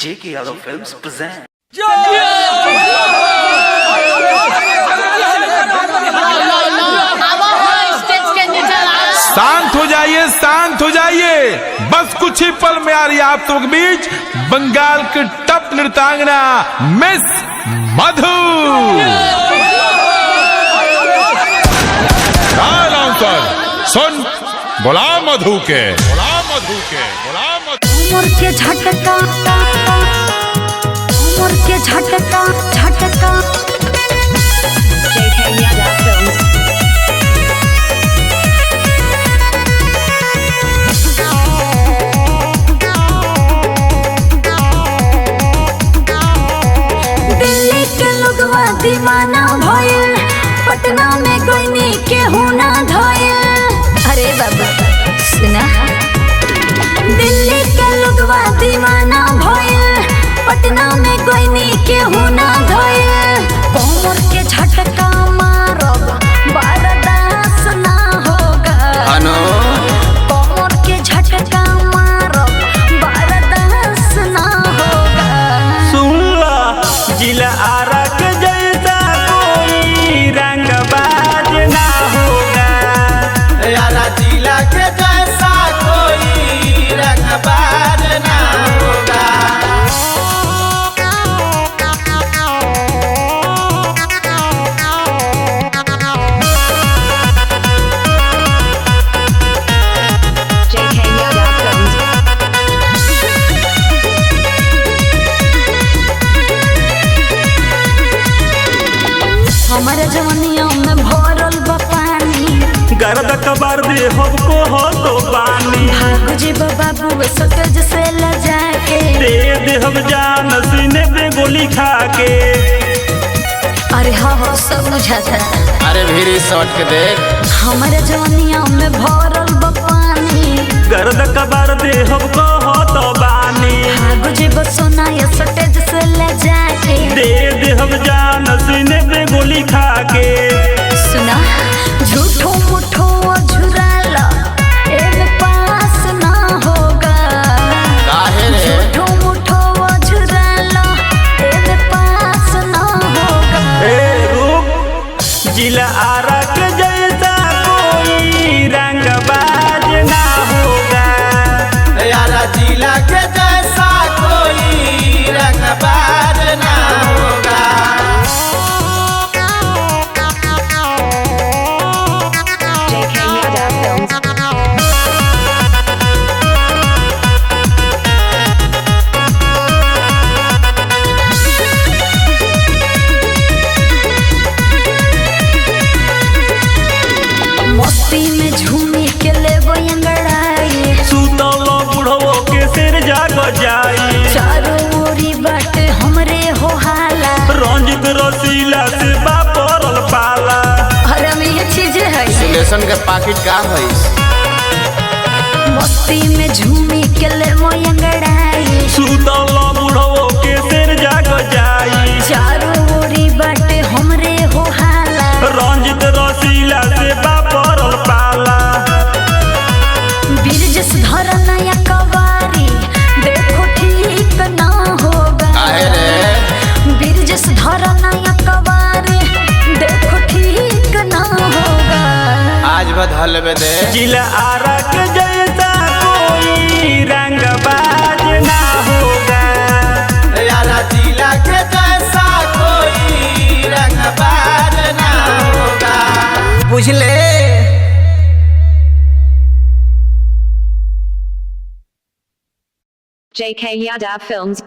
J.K. Yadav Films present. शांत हो जाइए, शांत हो जाइए। बस कुछ ही पल में आ रही है आप सबके बीच बंगाल की टॉप नृत्यांगना मिस मधु। सुन बोला मधु के, बोला मधु के, बोला मधु। उमर के झटका, उमर के झटका, झटका। JK Yadav Films। दिल्ली के लोगवा दीवाना भइल, पटना में कोई केहू ना धइल। अरे बाबा सुना, दिल्ली के लोगवा दीवाना भइल, पटना में कोई केहू ना धइल। कोमर के झटका मारब बर्दाश्त ना होगा। कोमर के झटका मारब बर्दाश्त ना होगा। जिला आरा के जैसा कोई रंगबाज ना होगा। यारा जिला के जैसा कोई रंगबाज ना होगा। JK Yadav Films। हमारे जवनिया में भरल बा पानी, गर्द कबार दे हमको हो तो पानी। भागो जी बाबू सटज से ल जाके, दे दे हम जान सीने पे गोली खा के। अरे हाँ सब बुझाता। अरे भीरी शॉट के देख। हमारे जवनिया में भरल बा पानी, गर्द कबार दे हमको हो तो पानी। भागो जी सोना ये सटज से ल जाके, दे दे हम जान सीने पे गोली खा के। सुना झूठो मुठो झुराला एमे पास ना होगा। काहे रे? झूठो मुठो झुराला एमे पास ना होगा। ए रूप जिला आरा के जैसा कोई रंगबाज ना होगा। यारा जिला के जैसा कोई रंगबाज ना होगा। JK Yadav Films। मस्ती में झूमी के लेबो अंगड़ाई, सुतौलो बुढ़वो के सिर जाग जाई। चारों ओरी बाटे हमरे हो हाला। रंजित रसीला से बापरल पाला। अरे में ये चीज है। सुलेशन के पाकिट का है? मस्ती में झूमी के लेबो अंगड़ाई, सुतौलो बुढ़वो के सिर जाग जाई। चारों ओरी बाटे हमरे हो हाला। रंजित रसीला से बापरल पाला। बीर जस धर नया कवारी, देखो ठीक ना होगा। काहे रे? बीर जस धर नया कवारी, देखो ठीक ना होगा। आज बदल में दे। जिला आरा के जैसा कोई रंगबाज ना होगा। यारा जिला के जैसा कोई रंगबाज ना होगा। बुझले? JK Yadav Films।